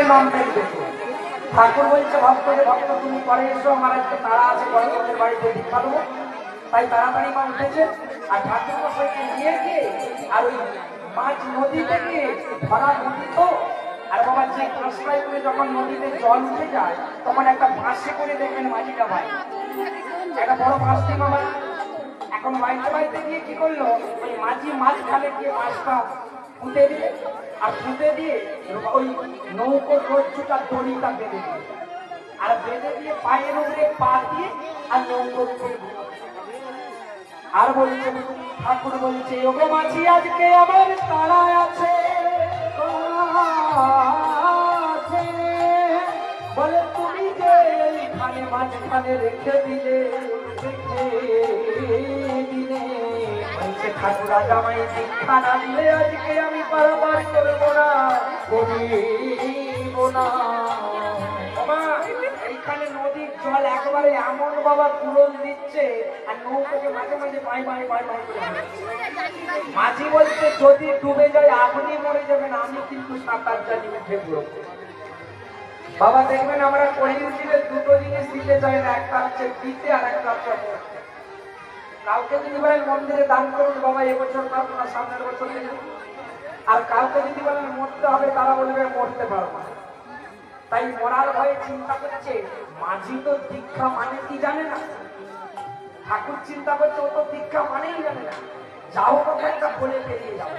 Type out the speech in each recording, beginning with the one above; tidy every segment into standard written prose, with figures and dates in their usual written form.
Non veg দেখো। ঠাকুর বলছে ভক্ত যে ভক্ত তুমি পরে এসো, আমার একটা তারা আছে বড়দের বাড়িতে দীক্ষা দেবো। তাই তাড়াতাড়ি মা উঠেছে আর ঠাকুর মশাইকে নিয়ে গিয়ে আর ওই মাছ নদীতে গিয়ে ধরা নদী তো। আর বাবা যে পাঁচটায় করে যখন নদীতে জল উঠে যায় তখন একটা বাঁশে করে দেখবেন মাঝিটা ভাই একটা বড় বাঁশ দিয়ে বাবা এখন বাইতে বাইতে গিয়ে কি করলো ওই মাঝি মাঝখানে গিয়ে মাছটা পুঁতে দিয়ে আর পুঁতে দিয়ে ওই নৌকোর রজ্জুটা দড়িটা বেঁধে দিয়ে আর বেঁধে দিয়ে পায়ের উপরে পা দিয়ে আর নৌকোর উপরে আর বলছে ঠাকুর বলছে ওগো মাঝি আজকে আমার তারা আছে বলে তুমি যে এইখানে মাঝখানে রেখে দিলে বলছে ঠাকুর আজ আমায় দীক্ষা না দিলে আজকে আমি পারাপার করবো না করিব না। এইখানে নদীর জল একবারে এমন বাবা কুড়োল দিচ্ছে আর নৌকাকে মাঝে মাঝে বাই বাই বাই বাই করে মাঝি বলছে যদি ডুবে যায় আপনি মরে যাবেন, আমি কিন্তু সাঁতার জানি উঠে পড়ব। বাবা দেখবেন আমরা কলির দিলে দুটো জিনিস দিতে চাই না, একটা হচ্ছে দিতে আর একটা হচ্ছে মরতে। কাউকে যদি বলেন মন্দিরে দান করুন বাবা এবছর পারবো না সামনের বছর দেব, আর কাউকে যদি বলেন মরতে হবে তারা বলবে মরতে পারবো না। তাই মরার ভয়ে চিন্তা করছে মাঝি তো দীক্ষা মানে কি জানে না, ঠাকুর চিন্তা করছে ও তো দীক্ষা মানেই জানে না, যাও একটা বলে বেরিয়ে যাও।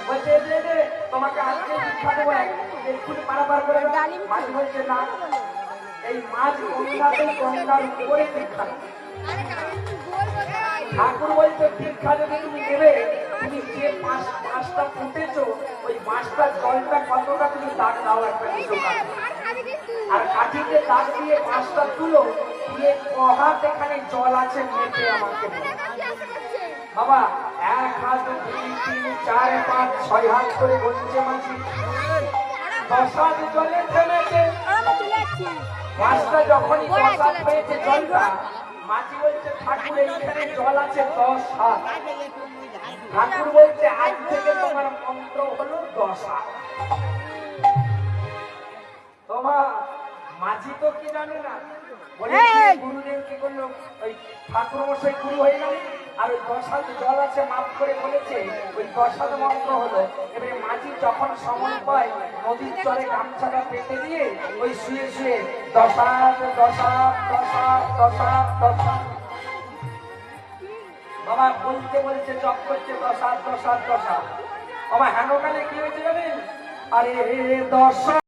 বলছে যে তোমাকে আজকে দীক্ষা দেবো এক্ষুনি পারাপার করে মাঝি বলছে না, এই মাছ গঙ্গাতে গঙ্গার উপরে দীক্ষা। ঠাকুর বলছে দীক্ষা যদি তুমি নেবে তুমি যে মাছটা ফুটেছো ওই মাছটার জলটা কতটা তুমি দাগ দাও একটা কিছু আর কাঠিতে দাগ দিয়ে মাছটা তুলো দিয়ে কহাত এখানে জল আছে মেপে আমাকে বাবা 1 হাত 2 3 4 5 6 হাত করে বলছে মাঝি 10 হাত জলে থেমেছে। মাছটা যখনই 10 হাত হয়েছে জলটা মাঝি বলছে ঠাকুর এইখানে জল আছে 10 হাত। ঠাকুর বলছে আজ থেকে তোমার মন্ত্র হলো 10 হাত। তোমার মাঝি তো কি জানে না, বলে গুরুদেব কি করলো ওই ঠাকুর মশাই গুরু হয়ে গেল আর ওই 10 হাত জল আছে মাপ করে বলেছে ওই 10 হাত মন্ত্র হলো। এবারে মাঝি যখন সময় পায় নদীর চরে গামছাটা পেতে দিয়ে ওই শুয়ে শুয়ে 10 হাত 10 হাত 10 হাত 10 হাত 10 হাত বাবা বলতে বলছে জপ করছে 10 হাত 10 হাত 10 হাত। বাবা হেনকালে কি হয়েছে জানেন, আরে 10